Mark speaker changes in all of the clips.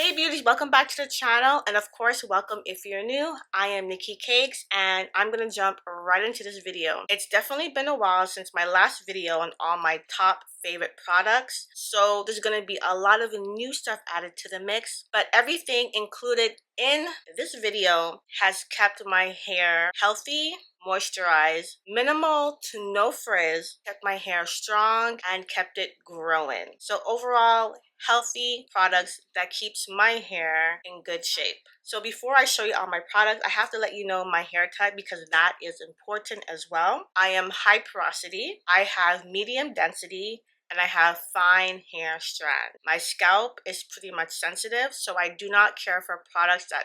Speaker 1: Hey beauties, welcome back to the channel, and of course welcome if you're new. I am NekiCakes and I'm gonna jump right into this video. It's definitely been a while since my last video on all my top favorite products, so there's gonna be a lot of new stuff added to the mix, but everything included in this video has kept my hair healthy, moisturized, minimal to no frizz, kept my hair strong, and kept it growing. So overall, healthy products that keeps my hair in good shape. So before I show you all my products, I have to let you know my hair type because that is important as well. I am high porosity, I have medium density, and I have fine hair strand. My scalp is pretty much sensitive, so I do not care for products that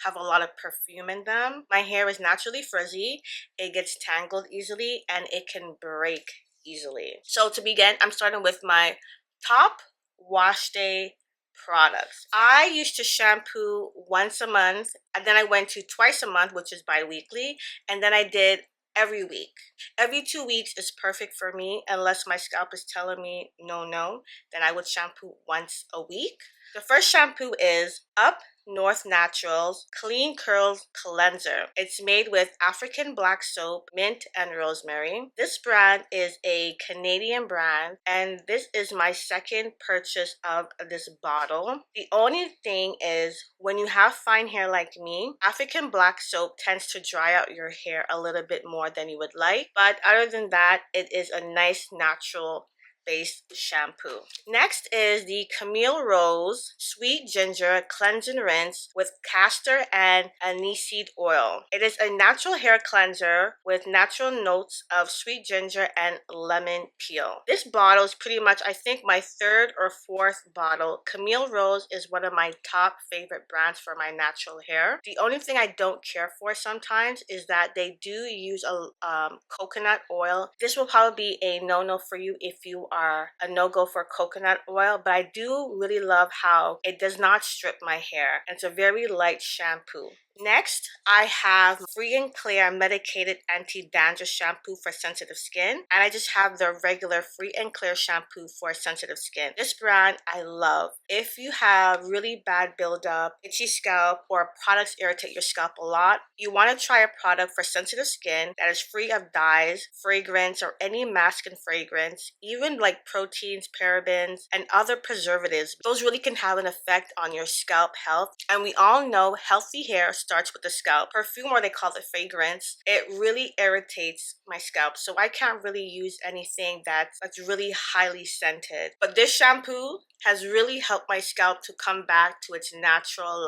Speaker 1: have a lot of perfume in them. My hair is naturally frizzy, it gets tangled easily, and it can break easily. So to begin, I'm starting with my top wash day products. I used to shampoo once a month, and then I went to twice a month, which is bi-weekly, and then I did every week. Every 2 weeks is perfect for me unless my scalp is telling me no, then I would shampoo once a week. The first shampoo is Up North Naturals Clean Curls Cleanser. It's made with African black soap, mint, and rosemary. This brand is a Canadian brand, and this is my second purchase of this bottle. The only thing is, when you have fine hair like me, African black soap tends to dry out your hair a little bit more than you would like, but other than that, it is a nice natural based shampoo. Next is the Camille Rose Sweet Ginger Cleanse and Rinse with castor and aniseed oil. It is a natural hair cleanser with natural notes of sweet ginger and lemon peel. This bottle is pretty much, I think, my third or fourth bottle. Camille Rose is one of my top favorite brands for my natural hair. The only thing I don't care for sometimes is that they do use a coconut oil. This will probably be a no-no for you if you are a no-go for coconut oil, but I do really love how it does not strip my hair. It's a very light shampoo. Next, I have Free and Clear Medicated Anti-Dandruff Shampoo for sensitive skin, and I just have the regular Free and Clear shampoo for sensitive skin. This brand I love. If you have really bad buildup, itchy scalp, or products irritate your scalp a lot, you want to try a product for sensitive skin that is free of dyes, fragrance, or any masking fragrance, even like proteins, parabens, and other preservatives. Those really can have an effect on your scalp health, and we all know healthy hair starts with the scalp. Perfume, or they call it fragrance, it really irritates my scalp, so I can't really use anything that's really highly scented. But this shampoo has really helped my scalp to come back to its natural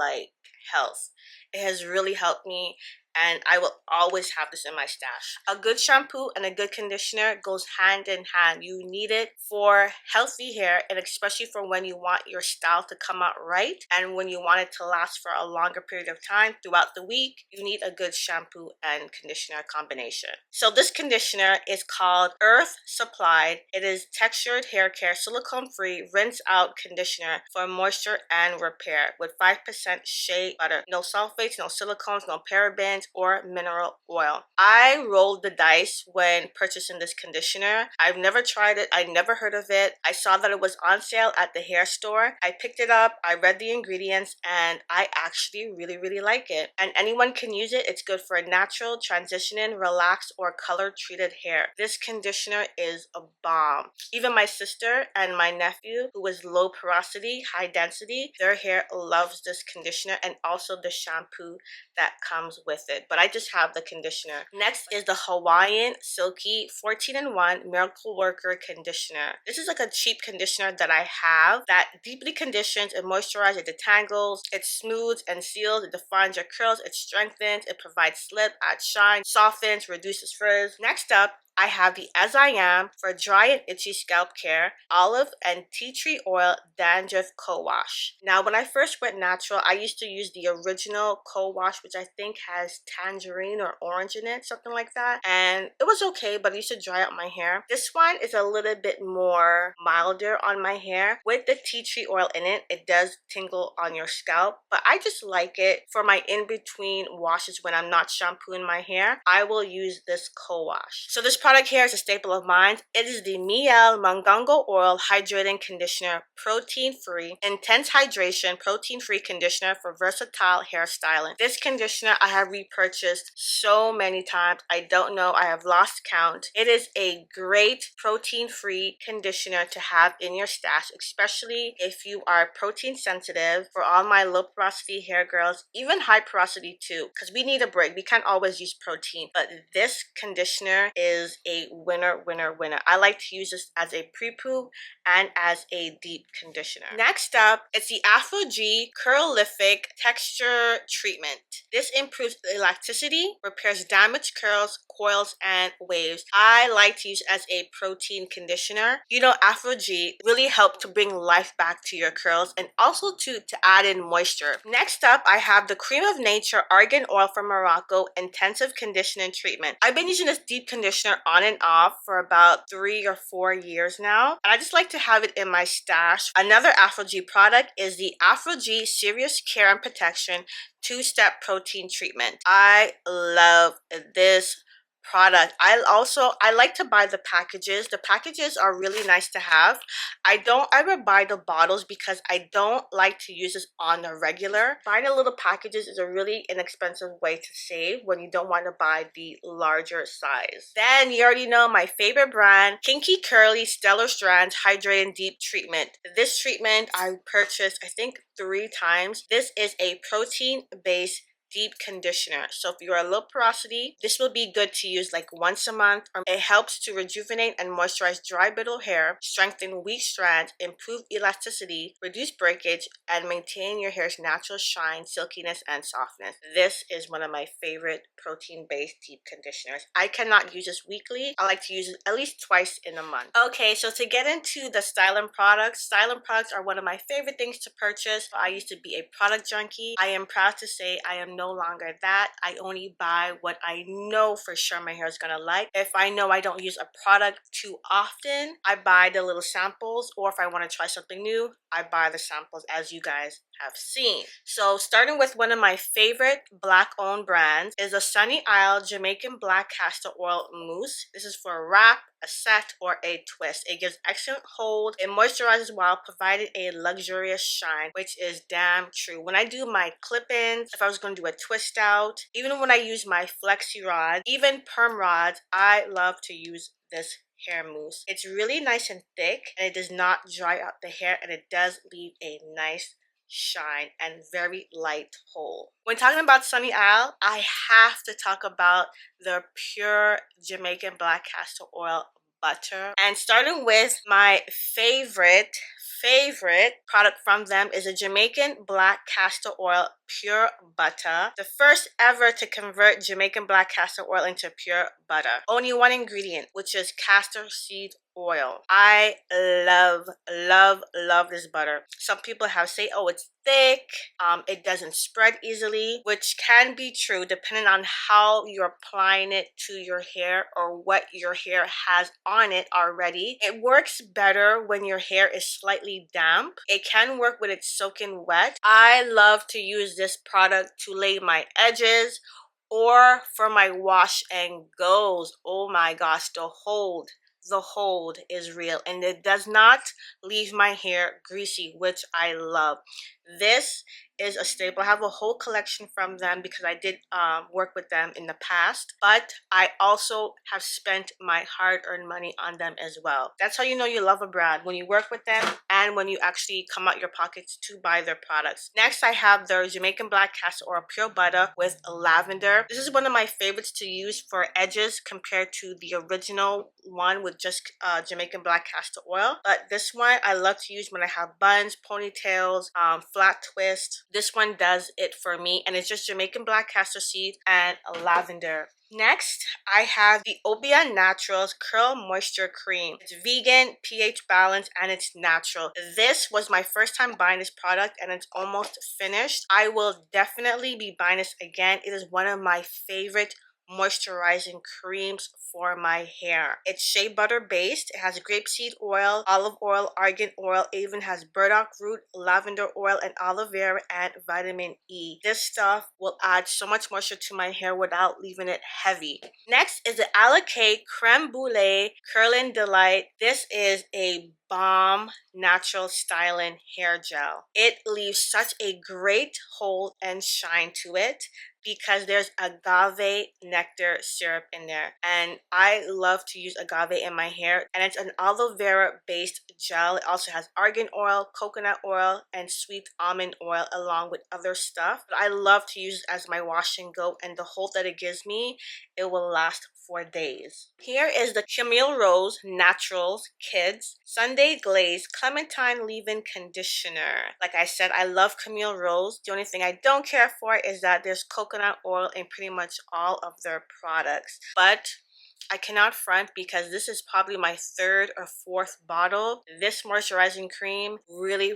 Speaker 1: health. It has really helped me, and I will always have this in my stash. A good shampoo and a good conditioner goes hand in hand. You need it for healthy hair, and especially for when you want your style to come out right and when you want it to last for a longer period of time throughout the week. You need a good shampoo and conditioner combination. So this conditioner is called Earth Supplied. It is textured hair care, silicone free, rinse out conditioner for moisture and repair with 5% shea butter. No sulfates, no silicones, no parabens, or mineral oil. I rolled the dice when purchasing this conditioner. I've never tried it. I never heard of it. I saw that it was on sale at the hair store. I picked it up. I read the ingredients, and I actually really like it. And anyone can use it. It's good for natural, transitioning, relaxed, or color treated hair. This conditioner is a bomb. Even my sister and my nephew, who is low porosity, high density, their hair loves this conditioner and also the shampoo that comes with it, but I just have the conditioner. Next is the HAWAIIAN SILKY 14-in-1 Miracle Worker Conditioner. This is like a cheap conditioner that I have that deeply conditions and moisturizes, it detangles, it smooths and seals, it defines your curls, it strengthens, it provides slip, adds shine, softens, reduces frizz. Next up, I have the As I Am for dry and itchy scalp care, olive and tea tree oil dandruff co-wash. Now, when I first went natural, I used to use the original co-wash, which I think has tangerine or orange in it, something like that. And it was okay, but it used to dry out my hair. This one is a little bit more milder on my hair. With the tea tree oil in it, it does tingle on your scalp, but I just like it for my in-between washes when I'm not shampooing my hair. I will use this co-wash. So this product product here is a staple of mine. It is the MIELLE MONGONGO Oil Hydrating Conditioner, protein-free, intense hydration, protein-free conditioner for versatile hair styling. This conditioner I have repurchased so many times. I don't know. I have lost count. It is a great protein-free conditioner to have in your stash, especially if you are protein sensitive. For all my low porosity hair girls, even high porosity too, because we need a break. We can't always use protein, but this conditioner is a winner, winner, winner. I like to use this as a pre-poo and as a deep conditioner. Next up, it's the APHOGEE CURLIFIC Texture Treatment. This improves elasticity, repairs damaged curls, coils, and waves. I like to use as a protein conditioner. You know, APHOGEE really helps to bring life back to your curls and also to add in moisture. Next up, I have the Cream of Nature Argan Oil from Morocco Intensive Conditioning Treatment. I've been using this deep conditioner on and off for about 3 or 4 years now, and I just like to have it in my stash. Another APHOGEE product is the APHOGEE Serious Care and Protection 2-Step Protein Treatment. I love this product. I like to buy the packages. The packages are really nice to have. I don't ever buy the bottles because I don't like to use this on the regular. Buying the little packages is a really inexpensive way to save when you don't want to buy the larger size. Then you already know my favorite brand, KINKY Curly Stellar Strands Hydrating Deep Treatment. This treatment I purchased I think 3 times. This is a protein-based deep conditioner. So if you are low porosity, this will be good to use like once a month. It helps to rejuvenate and moisturize dry, brittle hair, strengthen weak strands, improve elasticity, reduce breakage, and maintain your hair's natural shine, silkiness, and softness. This is one of my favorite protein-based deep conditioners. I cannot use this weekly. I like to use it at least twice in a month. Okay, so to get into the styling products are one of my favorite things to purchase. I used to be a product junkie. I am proud to say I am no longer that. I only buy what I know for sure my hair is gonna like. If I know I don't use a product too often, I buy the little samples, or if I want to try something new, I buy the samples, as you guys have seen. So starting with one of my favorite black owned brands is a Sunny Isle Jamaican Black Castor Oil Mousse. This is for a wrap, a set, or a twist. It gives excellent hold. It moisturizes while providing a luxurious shine, which is damn true. When I do my clip-ins, if I was going to do a twist out, even when I use my flexi rod, even perm rods, I love to use this hair mousse. It's really nice and thick, and it does not dry out the hair, and it does leave a nice shine and very light hold. When talking about Sunny Isle, I have to talk about the pure Jamaican Black Castor Oil butter. And starting with my favorite product from them is a Jamaican Black Castor Oil Pure Butter. The first ever to convert Jamaican Black Castor Oil into pure butter. Only one ingredient, which is castor seed oil. I love this butter. Some people have say, oh, it's thick, it doesn't spread easily, which can be true depending on how you're applying it to your hair or what your hair has on it already. It works better when your hair is slightly damp. It can work when it's soaking wet. I love to use this product to lay my edges or for my wash and goes. Oh my gosh, the hold is real, and it does not leave my hair greasy, which I love. This is a staple. I have a whole collection from them because I did work with them in the past, but I also have spent my hard-earned money on them as well. That's how you know you love a brand, when you work with them and when you actually come out your pockets to buy their products. Next, I have their Jamaican Black Castor Oil Pure Butter with lavender. This is one of my favorites to use for edges compared to the original one with just Jamaican Black Castor Oil. But this one I love to use when I have buns, ponytails, flat twist. This one does it for me, and it's just Jamaican Black Castor Seed and lavender. Next, I have the Obeah Naturals Curl Moisture Cream. It's vegan, pH balanced, and it's natural. This was my first time buying this product, and it's almost finished. I will definitely be buying this again. It is one of my favorite moisturizing creams for my hair. It's shea butter based. It has grapeseed oil, olive oil, argan oil. It even has burdock root, lavender oil, and aloe vera and vitamin E. This stuff will add so much moisture to my hair without leaving it heavy. Next is the APHOGEE Creme Brulee Curling Delight. This is a bomb natural styling hair gel. It leaves such a great hold and shine to it because there's agave nectar syrup in there, and I love to use agave in my hair, and it's an aloe vera based gel. It also has argan oil, coconut oil, and sweet almond oil along with other stuff, but I love to use it as my wash and go, and the hold that it gives me, it will last for days. Here is the Camille Rose Naturals Kids Sundae Glaze Clementine Leave-in Conditioner. Like I said, I love Camille Rose. The only thing I don't care for is that there's coconut oil in pretty much all of their products. But I cannot front because this is probably my third or fourth bottle. This moisturizing cream really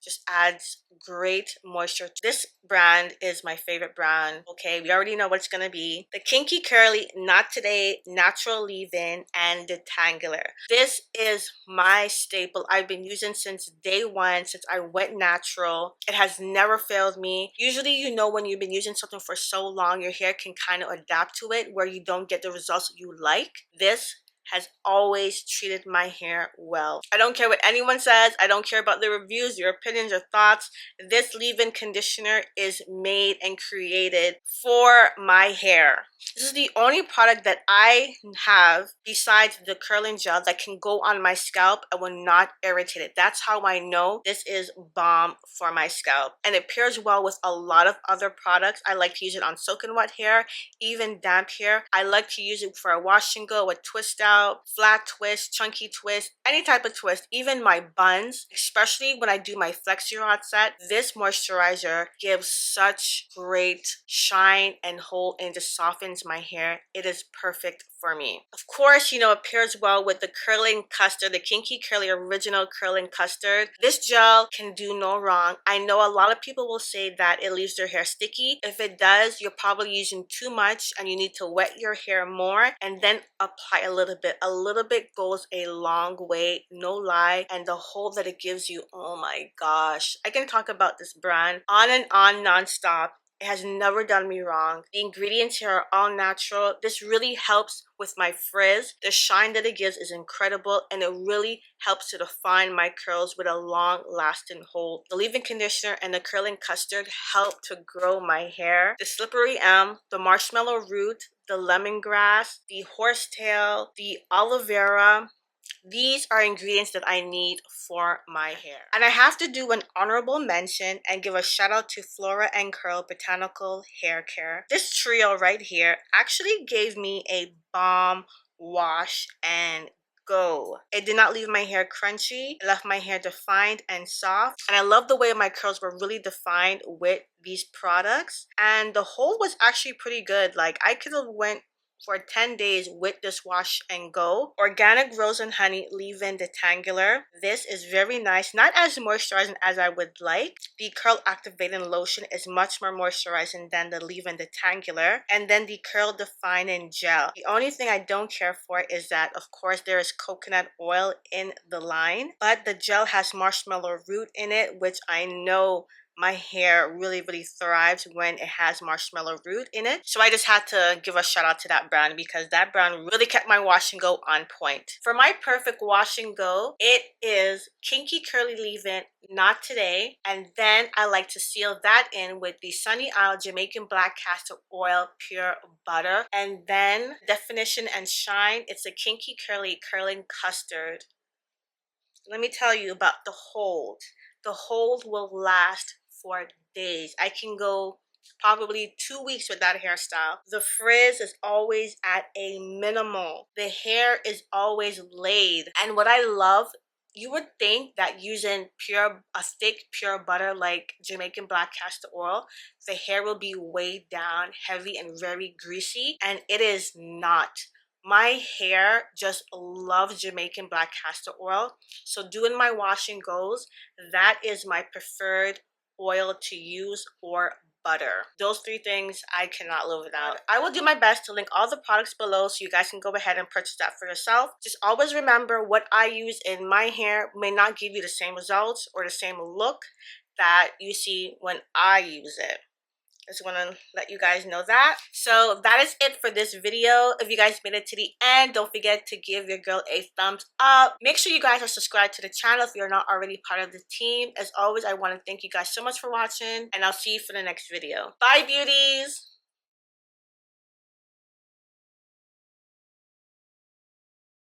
Speaker 1: just adds great moisture. This brand is my favorite brand. Okay, we already know what it's gonna be. The Kinky Curly Not Today Natural Leave-In and Detangler. This is my staple. I've been using since day one, since I went natural. It has never failed me. Usually, you know, when you've been using something for so long, your hair can kind of adapt to it where you don't get the results you like. This has always treated my hair well. I don't care what anyone says. I don't care about the reviews, your opinions, your thoughts. This leave-in conditioner is made and created for my hair. This is the only product that I have besides the curling gel that can go on my scalp and will not irritate it. That's how I know this is bomb for my scalp. And it pairs well with a lot of other products. I like to use it on soaking wet hair, even damp hair. I like to use it for a wash and go, a twist out, flat twist, chunky twist, any type of twist, even my buns, especially when I do my flexi rod set. This moisturizer gives such great shine and hold and just softens my hair. It is perfect for me. Of course, you know, it pairs well with the curling custard, the Kinky Curly Original Curling Custard. This gel can do no wrong. I know a lot of people will say that it leaves their hair sticky. If it does, you're probably using too much and you need to wet your hair more and then apply a little bit. A little bit goes a long way, no lie. And the hold that it gives you, oh my gosh. I can talk about this brand on and on non-stop. It has never done me wrong. The ingredients here are all natural. This really helps with my frizz. The shine that it gives is incredible, and it really helps to define my curls with a long-lasting hold. The leave-in conditioner and the curling custard help to grow my hair. The slippery elm, the marshmallow root, the lemongrass, the horsetail, the aloe vera. These are ingredients that I need for my hair. And I have to do an honorable mention and give a shout out to Flora and Curl Botanical Hair Care. This trio right here actually gave me a bomb wash and go. It did not leave my hair crunchy. It left my hair defined and soft. And I love the way my curls were really defined with these products. And the hold was actually pretty good. Like, I could have went for 10 days with this wash and go. Organic Rose and Honey Leave-In Detangler. This is very nice. Not as moisturizing as I would like. The Curl Activating Lotion is much more moisturizing than the Leave-In Detangler. And then the Curl Defining Gel. The only thing I don't care for is that, of course, there is coconut oil in the line. But the gel has marshmallow root in it, which I know my hair really thrives when it has marshmallow root in it. So I just had to give a shout out to that brand because that brand really kept my wash and go on point. For my perfect wash and go, it is Kinky Curly Leave-In Not Today. And then I like to seal that in with the Sunny Isle Jamaican Black Castor Oil Pure Butter. And then Definition and Shine, it's a Kinky Curly Curling Custard. Let me tell you about the hold. The hold will last for days. I can go probably 2 weeks with that hairstyle. The frizz is always at a minimal. The hair is always laid. And what I love, you would think that using a thick pure butter like Jamaican Black Castor Oil, the hair will be weighed down, heavy, and very greasy. And it is not. My hair just loves Jamaican Black Castor Oil. So doing my wash and goes, that is my preferred oil to use or butter. Those three things I cannot live without. I will do my best to link all the products below so you guys can go ahead and purchase that for yourself. Just always remember, what I use in my hair may not give you the same results or the same look that you see when I use it. Just want to let you guys know that. So that is it for this video. If you guys made it to the end, don't forget to give your girl a thumbs up. Make sure you guys are subscribed to the channel if you're not already part of the team. As always, I want to thank you guys so much for watching, and I'll see you for the next video. Bye, beauties!